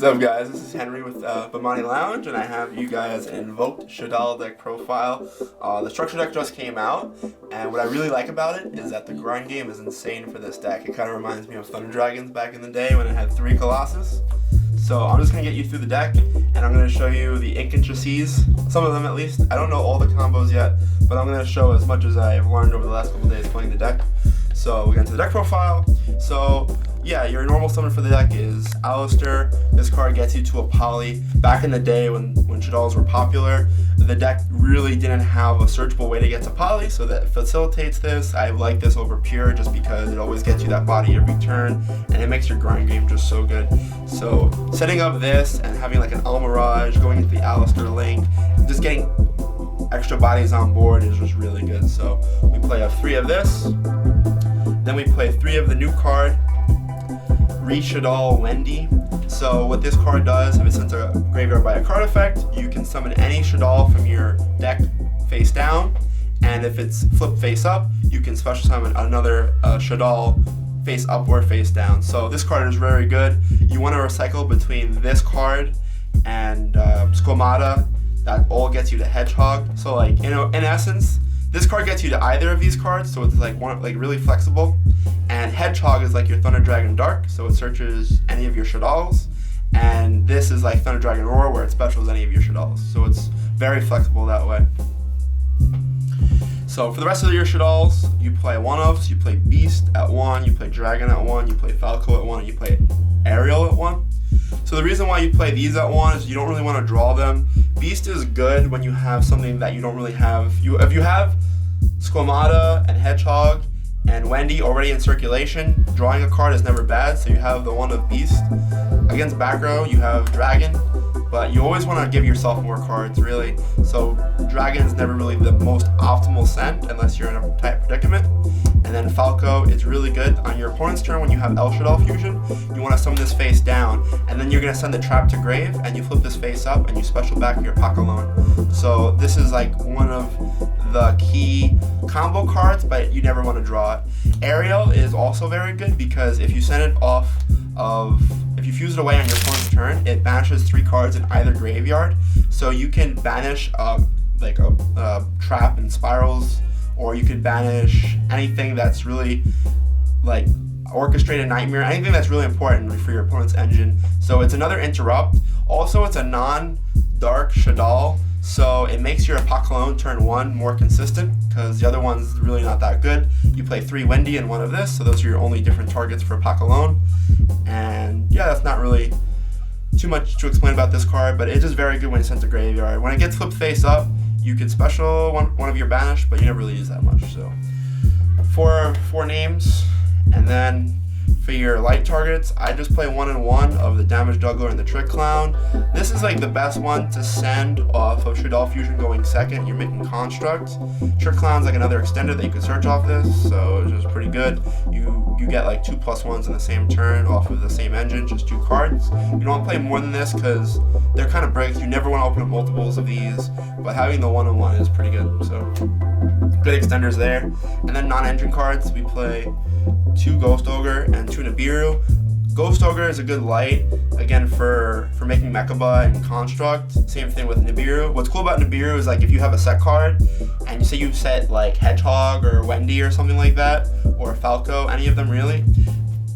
What's up, guys? This is Henry with Bemani Lounge, and I have you guys an Invoked Shaddoll deck profile. The structure deck just came out, and what I really like about it is that the grind game is insane for this deck. It kind of reminds me of Thunder Dragons back in the day when it had 3 Colossus. So I'm just going to get you through the deck, and I'm going to show you the intricacies, some of them at least. I don't know all the combos yet, but I'm going to show as much as I've learned over the last couple days playing the deck. So we'll get into the deck profile. So yeah, your normal summon for the deck is Alistair. This card gets you to a poly. Back in the day when Shaddolls were popular, the deck really didn't have a searchable way to get to poly, so that facilitates this. I like this over pure just because it always gets you that body every turn, and it makes your grind game just so good. So setting up this and having like an Almirage, going into the Alistair link, just getting extra bodies on board is just really good. So we play 3 of this, then we play 3 of the new card, Shaddoll Wendy. So what this card does, if it's sent to a graveyard by a card effect, you can summon any Shaddoll from your deck face down, and if it's flipped face up, you can special summon another Shaddoll face up or face down. So this card is very good. You want to recycle between this card and Squamata. That all gets you to Hedgehog. So like in essence, this card gets you to either of these cards, so it's like really flexible. And Hedgehog is like your Thunder Dragon Dark, so it searches any of your Shaddolls. And this is like Thunder Dragon Roar, where it specials any of your Shaddolls. So it's very flexible that way. So for the rest of your Shaddolls, you play one-ofs, you play Beast at 1, you play Dragon at 1, you play Falco at 1, and you play Ariel at 1. So the reason why you play these at 1 is you don't really want to draw them. Beast is good when you have something that you don't really have. If you have Squamata and Hedgehog and Wendy already in circulation, drawing a card is never bad, so you have the one of Beast. Against back row, you have Dragon, but you always want to give yourself more cards, really. So Dragon is never really the most optimal send unless you're in a tight predicament. And then Falco is really good on your opponent's turn when you have El Shaddoll Fusion. You want to summon this face down, and then you're going to send the trap to grave, and you flip this face up, and you special back your Pakalone. So this is like one of the key combo cards, but you never want to draw it. Ariel is also very good because if you send it if you fuse it away on your opponent's turn, it banishes 3 cards in either graveyard. So you can banish like a trap and spirals, or you could banish anything that's really like orchestrated nightmare, anything that's really important for your opponent's engine. So it's another interrupt. Also, it's a non-dark Shaddoll, so it makes your Apocalypse turn 1 more consistent because the other one's really not that good. You play 3 Wendy and 1 of this, so those are your only different targets for Apocalypse. And yeah, that's not really too much to explain about this card, but it's just very good when it's sent to graveyard. When it gets flipped face up, you can special one of your banish, but you never really use that much. So 4 names, and then for your light targets, I just play 1 and 1 of the Damage Juggler and the Trick Clown. This is like the best one to send off of Shaddoll Fusion going second. You're making Construct. Trick Clown's like another extender that you can search off this, so it's just pretty good. You get like 2+1s in the same turn off of the same engine, just 2 cards. You don't want to play more than this because they're kind of breaks. You never want to open up multiples of these, but having the 1 and 1 is pretty good. So good extenders there. And then non-engine cards, we play 2 Ghost Ogre and 2 Nibiru. Ghost Ogre is a good light, again, for making Mechaba and Construct. Same thing with Nibiru. What's cool about Nibiru is like if you have a set card, and you say you set like Hedgehog or Wendy or something like that, or Falco, any of them really,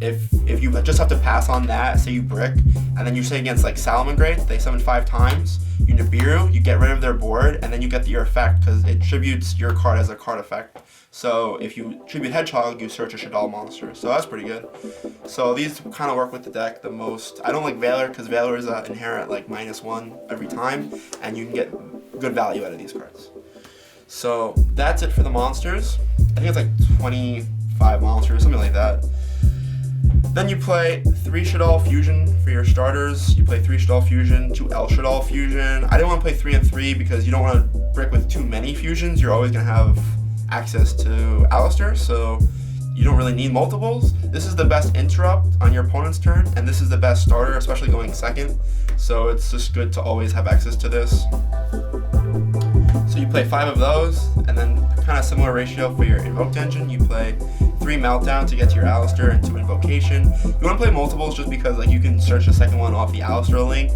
if you just have to pass on that, say you brick, and then you say against like Salamangreat, they summon 5 times, you Nibiru, you get rid of their board, and then you get your effect because it tributes your card as a card effect. So if you tribute Hedgehog, you search a Shaddoll monster. So that's pretty good. So these kind of work with the deck the most. I don't like Valor because Valor is inherent like -1 every time, and you can get good value out of these cards. So that's it for the monsters. I think it's like 25 monsters, something like that. Then you play 3 Shaddoll Fusion for your starters. You play 3 Shaddoll Fusion, 2 El Shaddoll Fusion. I didn't want to play 3 and 3 because you don't want to brick with too many fusions. You're always going to have access to Alistair, so you don't really need multiples. This is the best interrupt on your opponent's turn, and this is the best starter, especially going second. So it's just good to always have access to this. So you play 5 of those, and then kind of similar ratio for your Invoked engine. You play 3 Meltdown to get to your Alistair and 2 Invocation. You want to play multiples just because like you can search the second one off the Alistair link.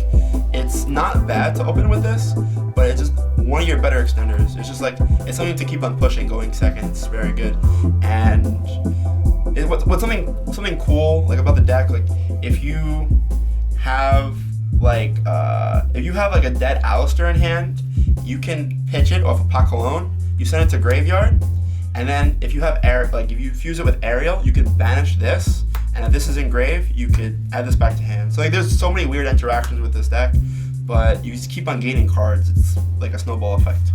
It's not bad to open with this, but it's just one of your better extenders. It's just like, it's something to keep on pushing, going second. It's very good. And what's something cool like about the deck, like if you have like a dead Alistair in hand, you can pitch it off a Pot Cologne, you send it to graveyard, and then if you have if you fuse it with Aerial, you can banish this, and if this is in grave, you could add this back to hand. So like there's so many weird interactions with this deck, but you just keep on gaining cards. It's like a snowball effect.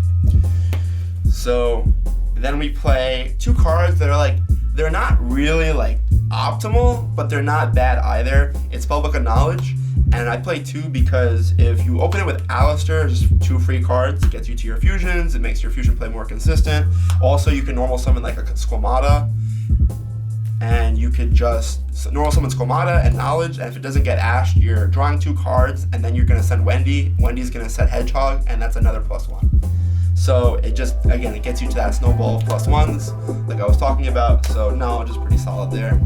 So then we play 2 cards that are like, they're not really like optimal, but they're not bad either. It's Spellbook of Knowledge, and I play 2 because if you open it with Alistair, just 2 free cards, it gets you to your fusions, it makes your fusion play more consistent. Also, you can normal summon like a Squamata, and you could just normal summon Squamata and Knowledge, and if it doesn't get ashed, you're drawing 2 cards, and then you're gonna send Wendy. Wendy's gonna set Hedgehog, and that's another +1. So it just, again, it gets you to that snowball of +1s like I was talking about. So Knowledge is pretty solid there.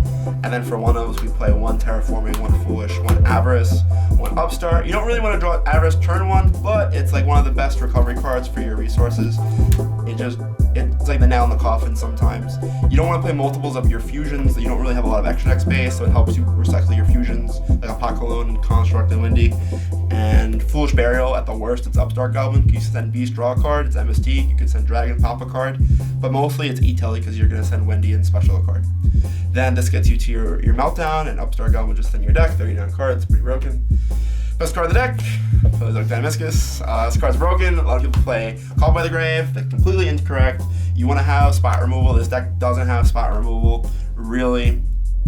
And then for 1-ofs, we play 1 Terraforming, 1 Foolish, 1 Avarice, 1 Upstart. You don't really want to draw Avarice turn 1, but it's like one of the best recovery cards for your resources. It's like the nail in the coffin sometimes. You don't want to play multiples of your fusions, so you don't really have a lot of extra deck space, so it helps you recycle your fusions, like a Pot Cologne, Construct, and Windy. And Foolish Burial, at the worst, it's Upstart Goblin. You can send Beast, draw a card, it's MST, you can send Dragon, pop a card, but mostly it's E-Telly because you're going to send Wendy and special a card. Then this gets you to your Meltdown, and Upstart Goblin just in your deck, 39 cards, pretty broken. Best card of the deck, like Dynamiscus. This card's broken. A lot of people play Called by the Grave. That's completely incorrect. You want to have spot removal. This deck doesn't have spot removal, really,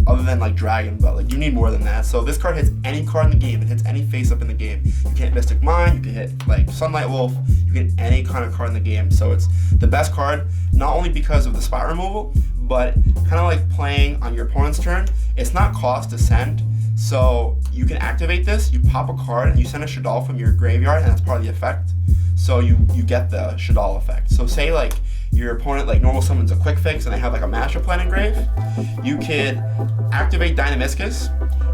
other than like Dragon, but like you need more than that. So this card hits any card in the game. It hits any face up in the game. You can hit Mystic Mind. You can hit like Sunlight Wolf. You can hit any kind of card in the game. So it's the best card, not only because of the spot removal, but kind of like playing on your opponent's turn. It's not cost to send. So you can activate this, you pop a card, and you send a Shaddoll from your graveyard, and that's part of the effect. So you get the Shaddoll effect. So say like your opponent like normal summons a Quick Fix and they have like a Master Plan engraved, you could activate Dynamiscus,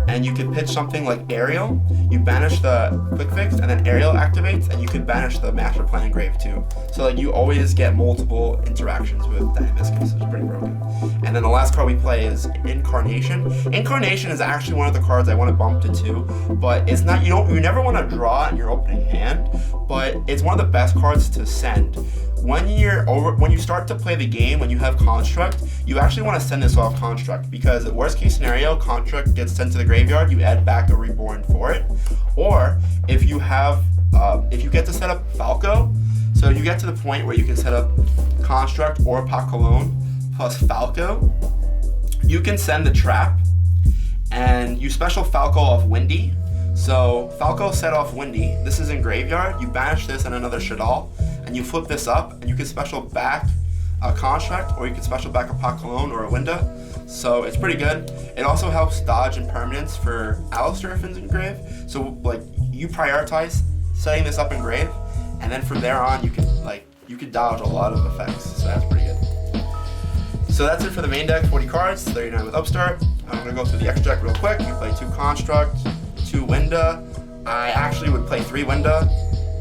and you could pitch something like Aerial, you banish the Quick Fix, and then Aerial activates, and you can banish the Master Plan engraved too. So like you always get multiple interactions with Dynamiscus, which is pretty broken. And then the last card we play is Incarnation. Incarnation is actually one of the cards I want to bump to 2, but it's not, you never want to draw in your opening hand, but it's one of the best cards to send. When you start to play the game, when you have Construct, you actually want to send this off Construct, because worst case scenario, Construct gets sent to the graveyard, you add back a Reborn for it. Or if you get to set up Falco, so you get to the point where you can set up Construct or Pot Cologne plus Falco, you can send the trap, and you special Falco off Windy. So Falco set off Windy, this is in graveyard, you banish this and another Shaddoll, and you flip this up, and you can special back a Construct, or you can special back a Pot Cologne or a Winda. So it's pretty good. It also helps dodge impermanence for Alistair if it's in grave. So like you prioritize setting this up in grave, and then from there on you can dodge a lot of effects. So that's pretty good. So that's it for the main deck, 40 cards, 39 with Upstart. I'm gonna go through the extra deck real quick. You play 2 Construct, 2 Winda. I actually would play 3 Winda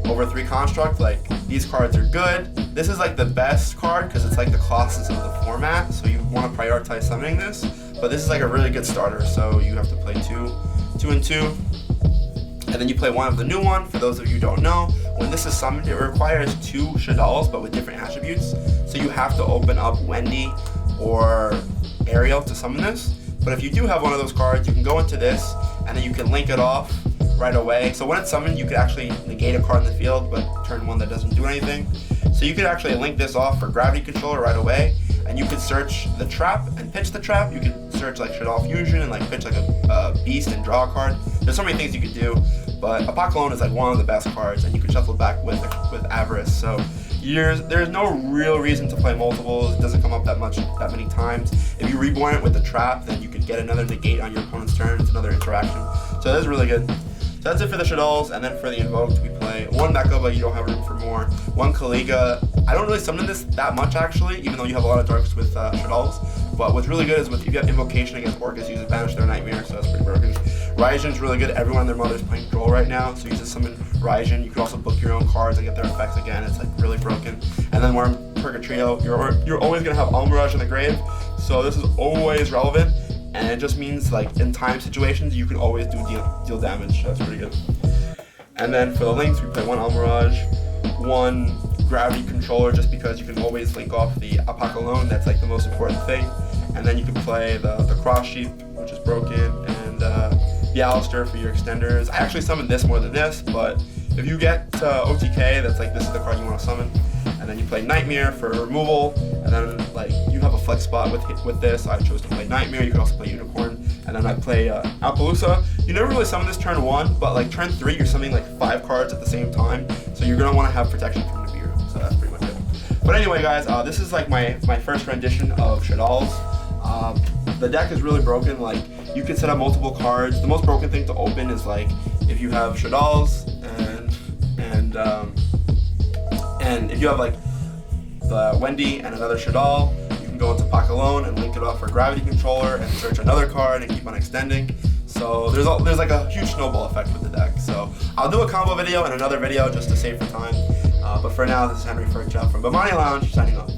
over 3 Construct. Like, these cards are good. This is like the best card because it's like the Colossus of the format, so you want to prioritize summoning this. But this is like a really good starter, so you have to play 2 and 2. And then you play one of the new one. For those of you who don't know, when this is summoned, it requires 2 Shaddolls, but with different attributes. So you have to open up Wendy or Aerial to summon this. But if you do have one of those cards, you can go into this, and then you can link it off right away. So when it's summoned, you could actually negate a card in the field, but turn 1 that doesn't do anything. So you could actually link this off for Gravity Controller right away, and you could search the trap and pitch the trap. You could search like Shaddoll Fusion and like pitch like a Beast and draw a card. There's so many things you could do, but Apocalypse is like one of the best cards, and you can shuffle back with Avarice. So there's no real reason to play multiples. It doesn't come up that many times. If you reborn it with the trap, then you could get another negate on your opponent's turn. It's another interaction. So that's really good. So that's it for the Shaddolls, and then for the Invoked, we play 1 Mecha, but you don't have room for more. 1 Kaliga. I don't really summon this that much actually, even though you have a lot of darks with Shaddolls. But what's really good is if you get Invocation against Orcus, uses Banish their Nightmare, so that's pretty broken. Raijin's really good. Everyone and their mother's playing Droll right now, so you just summon Raijin. You can also book your own cards and get their effects again. It's like really broken. And then we're in FERCHAU, you're always gonna have Almirage in the grave, so this is always relevant. And it just means like in time situations, you can always deal damage. That's pretty good. And then for the links, we play 1 Almirage, 1 Gravity Controller, just because you can always link off the Apocalypse. That's like the most important thing. And then you can play the Cross Sheep, which is broken, and the Alistair for your extenders. I actually summoned this more than this, but if you get OTK, that's like this is the card you want to summon. And then you play Nightmare for removal, and then like you have a flex spot with this. I chose to play Nightmare. You can also play Unicorn, and then I play Appaloosa. You never really summon this turn 1, but like turn 3, you're summoning like 5 cards at the same time, so you're gonna want to have protection from Nibiru. So that's pretty much it. But anyway, guys, this is like my first rendition of Shaddolls. The deck is really broken. Like you can set up multiple cards. The most broken thing to open is like if you have Shaddolls and if you have like the Wendy and another Shaddoll, you can go into Pack Alone and link it up for Gravity Controller and search another card and keep on extending. So there's like a huge snowball effect with the deck. So I'll do a combo video and another video just to save for time. But for now, this is Henry FERCHAU from Bemani Lounge signing off.